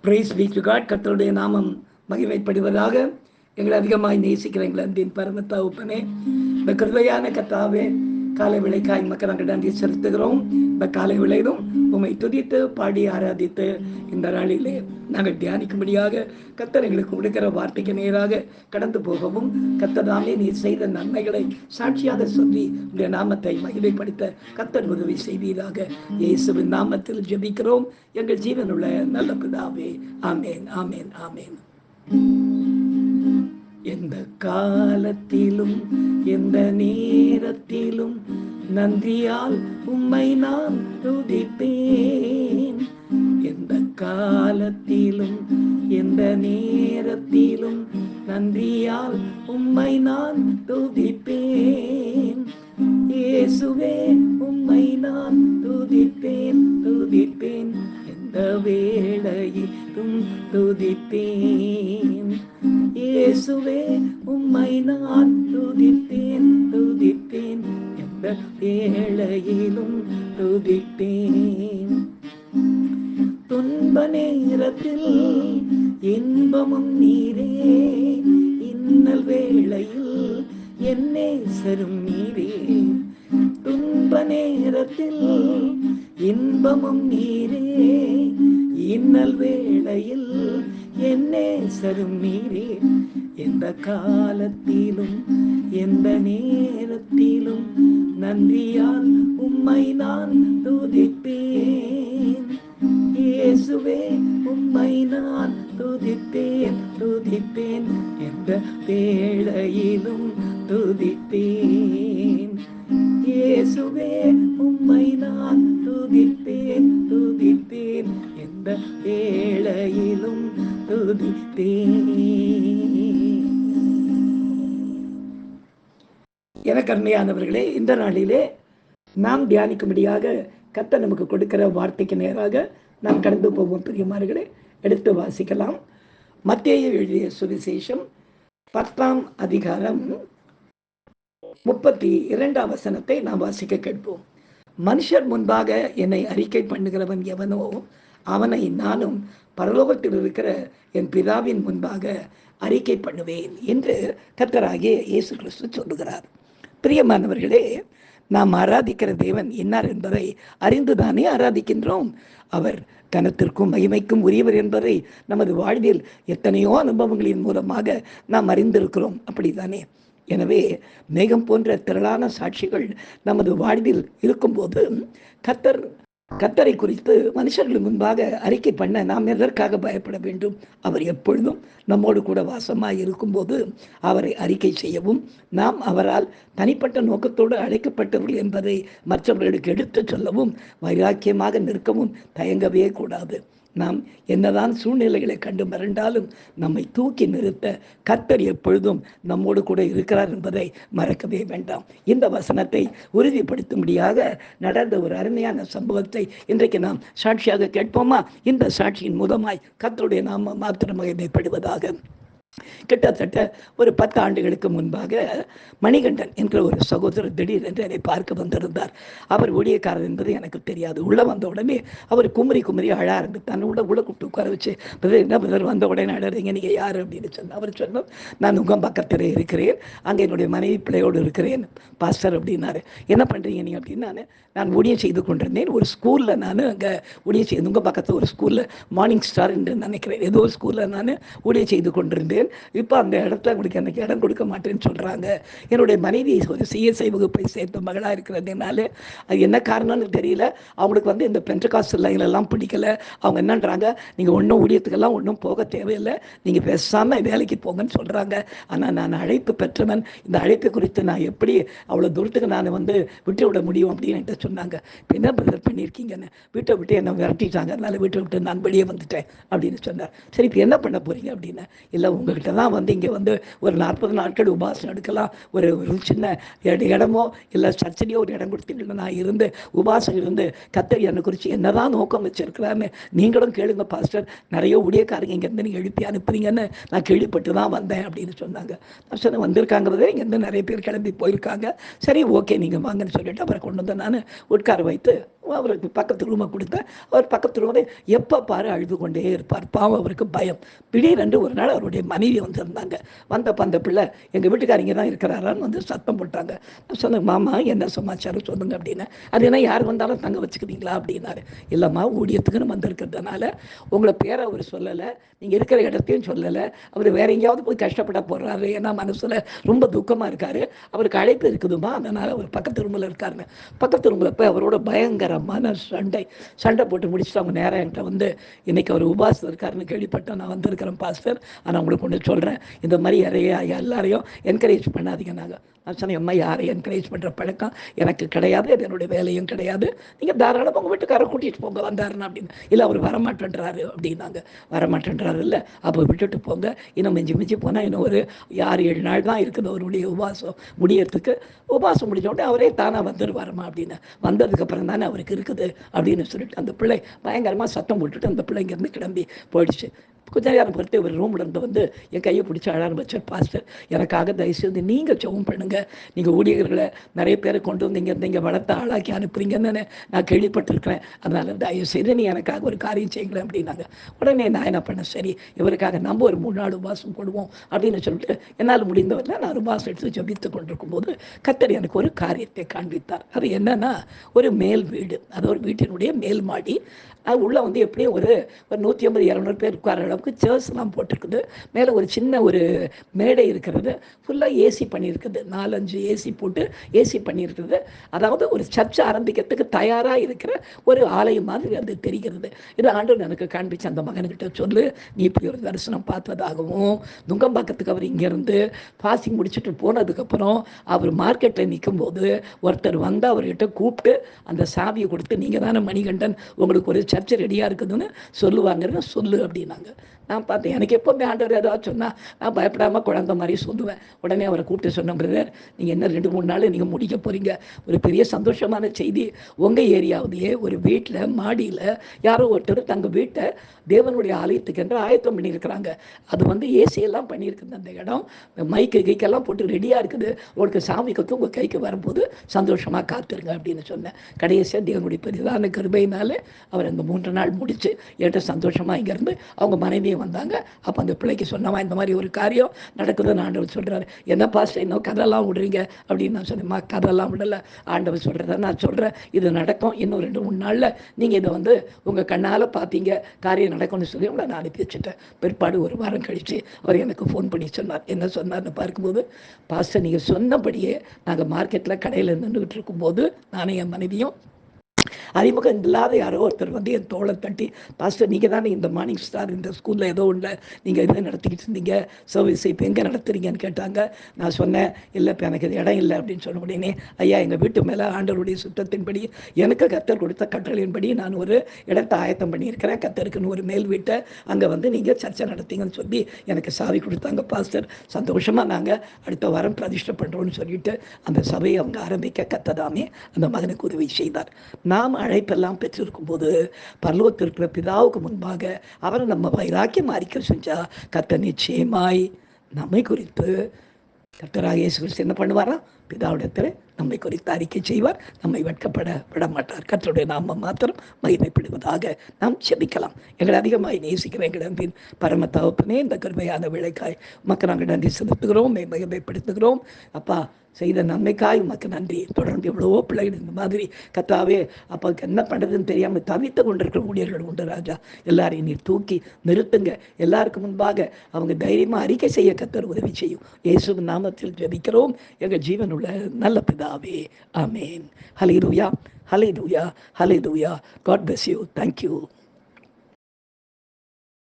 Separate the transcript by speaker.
Speaker 1: Price B to God. கர்த்தருடைய நாமம் மகிமைப்படுவதாக. எங்களை அதிகமாய் நேசிக்கிற எங்கள் அன்பின் பரம தகப்பனே, இந்த கிருபையான கர்த்தாவே, காலை விளைக்காய் மக்கள் நாங்கள் நன்றி செலுத்துகிறோம். இந்த காலை விளையிலும் உம்மை துதித்து பாடி ஆராதித்து இந்த நாளிலே நாங்கள் தியானிக்கும்படியாக கர்த்தர் எங்களுக்கு கொடுக்கிற வார்த்தைக்கு நேராக கடந்து போகவும், கர்த்தர் தாமே நீர் செய்த நன்மைகளை சாட்சியாக சொல்லி உடைய நாமத்தை மகிமைப்படுத்த கர்த்தர் உதவி செய்வீராக. இயேசுவின் நாமத்தில் ஜெபிக்கிறோம் எங்கள் ஜீவனுள்ள நல்ல பிதாவே. ஆமேன், ஆமேன், ஆமேன். எந்த காலத்திலும் எந்த நேரத்திலும் நன்றியால் உம்மை நான் துதிப்பேன். எந்த காலத்திலும் எந்த நேரத்திலும் நன்றியால் உம்மை நான் துதிப்பேன். இயேசுவே உம்மை நான் துதிப்பேன், துதிப்பேன், எந்த வேளையிலும் துதிப்பேன். இயேசுவே உம்மை நான் துதிப்பேன், துதிப்பேன், எந்த வேளையிலும் துதிப்பேன். துன்ப நேரத்தில் இன்பமும் நீரே, இன்னல் வேளையில் என்னே சரும் நீரே. துன்ப நேரத்தில் இன்பமும் நீரே, இன்னல் வேளையில் என்னே சரும் நீரே. எந்த காலத்திலும் எந்த நேரத்திலும் நன்றியால் உம்மை நான் துதிப்பேன். இயேசுவே உம்மை நான் துதிப்பேன், துதிப்பேன், எந்த வேளையிலும் துதிப்பேன். இயேசுவே உம்மை நான் துதிப்பேன், துதிப்பேன், எந்த வேளையிலும் துதிப்பேன். எனக்கு அருமையானவர்களே, இந்த நாளிலே நாம் தியானிக்கும்படியாக கர்த்தர் நமக்கு கொடுக்கிற வார்த்தைக்கு நேராக நாம் கடந்து போவோம். பிரியமானவர்களே, எடுத்து வாசிக்கலாம். மத்தேயு எழுதிய சுவிசேஷம் 10ஆம் அதிகாரம் 32 வசனத்தை நாம் வாசிக்க கேட்போம். மனுஷர் முன்பாக என்னை அறிக்கை பண்ணுகிறவன் எவனோ அவனை நானும் பரலோகத்தில் இருக்கிற என் பிதாவின் முன்பாக அறிக்கை பண்ணுவேன் என்று கர்த்தராகிய இயேசு கிறிஸ்து சொல்லுகிறார். பிரியமானவர்களே, நாம் ஆராதிக்கிற தேவன் என்னார் என்பதை அறிந்துதானே ஆராதிக்கின்றோம். அவர் கனத்திற்கும் மகிமைக்கும் உரியவர் என்பதை நமது வாழ்வில் எத்தனையோ அனுபவங்களின் மூலமாக நாம் அறிந்திருக்கிறோம். அப்படித்தானே? எனவே மேகம் போன்ற திரளான சாட்சிகள் நமது வாழ்வில் இருக்கும்போது கர்த்தரை குறித்து மனுஷர்கள் முன்பாக அறிக்கை பண்ண நாம் எதற்காக பயப்பட வேண்டும்? அவர் எப்பொழுதும் நம்மோடு கூட வாசமாய் இருக்கும்போது அவரை அறிக்கை செய்யவும், நாம் அவரால் தனிப்பட்ட நோக்கத்தோடு அழைக்கப்பட்டவர்கள் என்பதை மற்றவர்களுக்கு எடுத்துச் சொல்லவும், வைராக்கியமாக நிற்கவும் தயங்கவே கூடாது. நாம் என்னதான் சூழ்நிலைகளை கண்டு மறந்தாலும் நம்மை தூக்கி நிறுத்த கர்த்தர் எப்பொழுதும் நம்மோடு கூட இருக்கிறார் என்பதை மறக்கவே வேண்டாம். இந்த வசனத்தை உறுதிப்படுத்தும்படியாக நடந்த ஒரு அருமையான சம்பவத்தை இன்றைக்கு நாம் சாட்சியாக கேட்போமா? இந்த சாட்சியின் மூலமாய் கர்த்தருடைய நாம மாத்திரம் மகிமைப்படுவதாக. கிட்டத்தட்ட ஒரு 10 ஆண்டுகளுக்கு முன்பாக மணிகண்டன் என்ற ஒரு சகோதரர் திடீரென்று என்னை பார்க்க வந்திருந்தார். அவர் ஊழியக்காரர் என்பது எனக்கு தெரியாது. உள்ள வந்த உடனே அவர் குமரி அழ ஆரம்பித்தார். உள்ள கூப்பிட்டு உட்கார வச்சு, என்ன பிரதர் வந்த உடனே அழறீங்க, நீங்கள் யார் அப்படின்னு சொன்னார். அவர் சொன்னோம், நான் உங்கள் பக்கத்தில் இருக்கிறேன், அங்கே என்னுடைய மனைவி பிள்ளையோடு இருக்கிறேன் பாஸ்டர் அப்படின்னாரு. என்ன பண்ணுறீங்க நீங்கள் அப்படின்னா, நான் ஊழியம் செய்து கொண்டிருந்தேன். ஒரு ஸ்கூலில் நான் அங்கே ஊழியம் செய்து, உங்கள் பக்கத்தில் ஒரு ஸ்கூலில் மார்னிங் ஸ்டார் என்று நினைக்கிறேன், ஏதோ ஒரு ஸ்கூலில் நான் ஊழியம் செய்து கொண்டிருந்தேன். இப்போ அந்த இடத்துல உங்களுக்கு எனக்கு இடம் கொடுக்க மாட்டேன்னு சொல்கிறாங்க. என்னுடைய மனைவி ஒரு சிஎஸ்ஐ வகுப்பை சேர்த்த மகளாக இருக்கிறதுனால அது என்ன காரணம்னு தெரியல, அவங்களுக்கு இந்த பெண்டகாஸ்ட் லைன்லாம் பிடிக்கல. அவங்க என்னன்றாங்க, நீங்கள் ஒன்றும் ஊழியத்துக்கெல்லாம் ஒன்றும் போக தேவையில்லை, நீங்கள் பேசாமல் வேலைக்கு போங்கன்னு சொல்கிறாங்க. ஆனால் நான் அழைப்பு பெற்றவன், இந்த அழைப்பு குறித்து நான் எப்படி அவ்வளோ தூரத்துக்கு நான் விட்டு விட முடியும் அப்படின்னு என்கிட்ட சொன்னாங்க. இப்போ என்ன பிரதர் பண்ணியிருக்கீங்கன்னு, வீட்டை விட்டு என்னை விரட்டிட்டாங்க, அதனால் வீட்டை விட்டு நான் வெளியே வந்துட்டேன் அப்படின்னு சொன்னார். சரி, இப்போ என்ன பண்ண போகிறீங்க அப்படின்னா, இல்லை உங்கள்கிட்ட தான் வந்து இங்கே வந்து ஒரு 40 நாட்கள் உபாசம் எடுக்கலாம், ஒரு சின்ன இடமோ இல்லை சர்ச்சையோ ஒரு இடம் கொடுத்தீங்கன்னா நான் இருந்து உபாசம் இருந்து கர்த்தர் என்னை குறித்து என்னதான் நோக்கம் வச்சிருக்கிறான்னு நீங்களும் கேளுங்க பாஸ்டர், நிறைய ஊழியக்காரங்க இங்கேருந்து நீங்கள் எழுப்பி அனுப்புறீங்கன்னு நான் கேள்விப்பட்டு தான் வந்தேன் அப்படின்னு சொன்னாங்க. நான் சொன்னேன் வந்திருக்காங்கிறதே இங்கேருந்து நிறைய பேர் கிளம்பி போயிருக்காங்க, சரி ஓகே நீங்கள் வாங்கன்னு சொல்லிட்டு அவரை கொண்டு வந்து நான் உட்கார வைத்து அவருக்கு பக்கத்து ரூமை கொடுத்தேன். அவர் பக்கத்து ரூமை எப்போ பாரு அழுது கொண்டே இருப்பார், பாவம் அவருக்கு பயம். திடீரென்று ஒரு நாள் அவருடைய மனைவி வந்திருந்தாங்க. வந்தப்போ அந்த பிள்ளை எங்கள் வீட்டுக்காரங்க தான் இருக்கிறாரான்னு வந்து சத்தம் போட்டாங்க. நான் சொன்னேன் மாமா என்ன சமாச்சாரம் சொல்லுங்க அப்படின்னு. அது என்ன யார் வந்தாலும் தங்க வச்சுக்கிறீங்களா அப்படின்னாரு. இல்லைம்மா ஊழியத்துக்குன்னு வந்திருக்கிறதுனால உங்களை பேரை அவர் சொல்லலை, நீங்கள் இருக்கிற இடத்தையும் சொல்லலை, அவர் வேற எங்கேயாவது போய் கஷ்டப்பட போடுறாரு, ஏன்னா மனசில் ரொம்ப துக்கமாக இருக்காரு, அவருக்கு அழைப்பு இருக்குதுமா, அதனால் அவர் பக்கத்து ரூமில் இருக்காருங்க. பக்கத்து ரூமில் போய் அவரோட பயங்கரமான சண்டை போட்டு முடிச்சுட்டு அவங்க நேரம் என்கிட்ட வந்து இன்னைக்கு அவர் உபாசம் இருக்காருன்னு கேள்விப்பட்டேன், நான் வந்திருக்கிறேன் பாஸ்டர், ஆனால் உங்களுக்கு ஒன்று சொல்கிறேன், இந்த மாதிரி எல்லாரையும் என்கரேஜ் பண்ணாதீங்க. நான் சொன்னேன் அம்மா யாரையும் என்கரேஜ் பண்ணுற பழக்கம் எனக்கு கிடையாது, அது என்னுடைய வேலையும் கிடையாது, நீங்கள் தாராளமாக உங்கள் வீட்டுக்காரை கூட்டிகிட்டு போங்க வந்தாருன்னு அப்படின்னு. இல்லை அவர் வரமாட்டேன்றாரு அப்படின்னாங்க. வரமாட்டேன்றாரு இல்லை, அப்போ விட்டுட்டு போங்க, இன்னும் மிஞ்சி போனால் இன்னும் ஒரு 6-7 நாள் தான் இருக்குது அவருடைய உபாசம் முடியறதுக்கு, உபாசம் முடிஞ்ச உடனே அவரே தானாக வந்துடுவாரம்மா அப்படின்னு. வந்ததுக்கப்புறம் தானே அவருக்கு இருக்குது அப்படின்னு சொல்லிட்டு அந்த பிள்ளை பயங்கரமாக சத்தம் போட்டுட்டு அந்த பிள்ளை இங்கேருந்து கிளம்பி போயிடுச்சு. கொஞ்ச நேரம் பொறுத்து ஒரு ரூமில் இருந்து வந்து என் கையை பிடிச்சி அழ ஆரம்பிச்சார். பாஸ்டர் எனக்காக தயவுசெய்து நீங்கள் ஜெபம் பண்ணுங்கள், நீங்கள் ஊழியர்களை நிறைய பேரை கொண்டு வந்து இங்கே வளர்த்து ஆளாக்கி அனுப்புறீங்கன்னு நான் கேள்விப்பட்டிருக்கிறேன், அதனால் தயவுசெய்து நீ எனக்காக ஒரு காரியம் செய்யுங்களேன் அப்படின்னாங்க. உடனே நான் என்ன பண்ணேன், சரி இவருக்காக நம்ம ஒரு 3 நாள் உபாசம் போடுவோம் அப்படின்னு சொல்லிட்டு என்னால் முடிந்தவரில் நான் உபாசம் எடுத்து ஜபித்து கொண்டிருக்கும் போது கர்த்தர் எனக்கு ஒரு காரியத்தை காண்பித்தார். அது என்னன்னா ஒரு மேல் வீடு, அது ஒரு வீட்டினுடைய மேல் மாடி, அது உள்ளே வந்து எப்படியும் ஒரு 150-200 பேர் உட்கார அளவுக்கு சேர்ஸ்லாம் போட்டிருக்குது. மேலே ஒரு சின்ன ஒரு மேடை இருக்கிறது, ஃபுல்லாக ஏசி பண்ணியிருக்குது, 4-5 ஏசி போட்டு ஏசி பண்ணியிருக்குது. அதாவது ஒரு சர்ச்சை ஆரம்பிக்கிறதுக்கு தயாராக இருக்கிற ஒரு ஆலயம் மாதிரி அது தெரிகிறது. இது ஆண்டவர் எனக்கு காண்பிச்சு அந்த மகன்கிட்ட சொல்லு, நீ இப்படி ஒரு தரிசனம் பார்த்ததாகவும், நுங்கம்பாக்கத்துக்கு அவர் இங்கேருந்து பாசிங் முடிச்சுட்டு போனதுக்கப்புறம் அவர் மார்க்கெட்டில் நிற்கும்போது ஒருத்தர் வந்து அவர்கிட்ட கூப்பிட்டு அந்த சாவியை கொடுத்து நீங்கள் தானே மணிகண்டன், உங்களுக்கு ஒரு சர்ச்சை ரெடியாக இருக்குதுன்னு சொல்லுவாங்கன்னு சொல்லு அப்படின்னாங்க. நான் பார்த்தேன், எனக்கு எப்போவுமே ஆண்டவர் ஏதாவது சொன்னால் நான் பயப்படாமல் குழந்தை மாதிரி சொல்லுவேன். உடனே அவரை கூப்பிட்டு சொன்ன பிரதர், நீங்கள் என்ன 2-3 நாள் நீங்கள் முடிக்க போகிறீங்க, ஒரு பெரிய சந்தோஷமான செய்தி, உங்கள் ஏரியாவிலேயே ஒரு வீட்டில் மாடியில் யாரோ ஒருத்தர் தங்கள் வீட்டை தேவனுடைய ஆலயத்துக்கு என்று ஆயத்தம் பண்ணியிருக்கிறாங்க. அது வந்து ஏசியெல்லாம் பண்ணியிருக்குது, அந்த இடம் கைக்கெல்லாம் போட்டு ரெடியாக இருக்குது, உங்களுக்கு சாமி கற்று உங்கள் கைக்கு வரும்போது சந்தோஷமாக காத்துருங்க அப்படின்னு சொன்னேன். கடைசியாக தேவனுடைய பெரிதான கிருபையினால அவர் அந்த 3 நாள் முடித்து என்கிட்ட சந்தோஷமாக இங்கேருந்து அவங்க மனைவியை வந்தாங்க. அப்போ அந்த பிள்ளைக்கு சொன்னவா இந்த மாதிரி ஒரு காரியம் நடக்குதுன்னு ஆண்டவர் சொல்கிறாரு. என்ன பாஸ்டர் இன்னும் கதெல்லாம் விடுறீங்க அப்படின்னு நான் சொன்னேம்மா, கதெல்லாம் விடலை, ஆண்டவர் சொல்கிறத நான் சொல்கிறேன், இது நடக்கும், இன்னும் 2-3 நாளில் நீங்கள் இதை வந்து உங்கள் கண்ணால் பார்த்தீங்க, காரியம் நடக்கும்னு சொல்லி உங்களை நான் அனுப்பி வச்சுட்டேன். பிற்பாடு ஒரு வாரம் கழித்து அவர் எனக்கு ஃபோன் பண்ணி சொன்னார். என்ன சொன்னார்னு பார்க்கும்போது, பாஸ்டர் நீங்கள் சொன்னபடியே நாங்கள் மார்க்கெட்டில் கடையில் நின்றுக்கிட்டு இருக்கும்போது நானும் என் மனைவியும் அறிமுகம் இல்லாத யாரோ ஒருத்தர் வந்து என் தோளை தட்டி, பாஸ்டர் நீங்கள் தானே இந்த மார்னிங் ஸ்டார் இந்த ஸ்கூலில் ஏதோ ஒன்று நீங்கள் இதை நடத்திக்கிட்டு இருந்தீங்க, சர்வீஸ் இப்போ எங்கே நடத்துறீங்கன்னு கேட்டாங்க. நான் சொன்னேன், இல்லை இப்போ எனக்கு இது இடம் இல்லை அப்படின்னு சொன்ன உடனே, ஐயா எங்கள் வீட்டு மேலே ஆண்டவருடைய சுத்தத்தின்படி எனக்கு கர்த்தர் கொடுத்த கட்டளையின்படி நான் ஒரு இடத்தை ஆயத்தம் பண்ணியிருக்கிறேன், கர்த்தருக்குன்னு ஒரு மேல் வீட்டை அங்கே வந்து நீங்கள் சர்ச்சை நடத்தீங்கன்னு சொல்லி எனக்கு சாவி கொடுத்தாங்க பாஸ்டர். சந்தோஷமாக நாங்கள் அடுத்த வாரம் பிரதிஷ்டை பண்ணுறோன்னு சொல்லிட்டு அந்த சபையை அவங்க ஆரம்பிக்க கர்த்ததாமே அந்த மகனுக்கு உதவி செய்தார். நாம் அழைப்பெல்லாம் பெற்றிருக்கும் போது பரலோகத்தில் இருக்கிற பிதாவுக்கு முன்பாக அவரை நம்ம வைராக்கியம் அறிக்கை செஞ்சா கர்த்தர் நிச்சயமாய் நம்மை குறித்து கர்த்தராக இயேசு கிறிஸ்து என்ன பண்ணுவாரா, பிதாவிடத்தில் நம்மை குறித்து அறிக்கை செய்வார், நம்மை வெட்கப்பட விட மாட்டார். கர்த்தருடைய நாமம் மாத்திரம் மகிமைப்படுவதாக நாம் செபிக்கலாம். எங்களை அதிகமாய் நேசிக்கிற எங்கள் அன்பின் பரம தகப்பனே, இந்த கிருபையான விளைக்காய் உமக்கு நாங்கள் நன்றி செலுத்துகிறோம், மகிமைப்படுத்துகிறோம். அப்பா செய்த நன்மைக்காய் உமக்கு நன்றி. தொடர்ந்து எவ்வளவோ பிள்ளைகள் இந்த மாதிரி கர்த்தாவே அப்பாவுக்கு என்ன பண்ணுறதுன்னு தெரியாமல் தவித்து கொண்டிருக்கிற ஊழியர்கள் உண்டு ராஜா. எல்லாரையும் நீர் தூக்கி நிறுத்துங்க, எல்லாருக்கும் முன்பாக அவங்க தைரியமாக அறிக்கை செய்ய கர்த்தர் உதவி செய்யும். இயேசுவின் நாமத்தில் ஜெபிக்கிறோம் எங்கள் ஜீவனுள்ள நல்ல பிதாவே, ஆமென். ஹல்லேலூயா, ஹல்லேலூயா, ஹல்லேலூயா. God bless you. Thank you.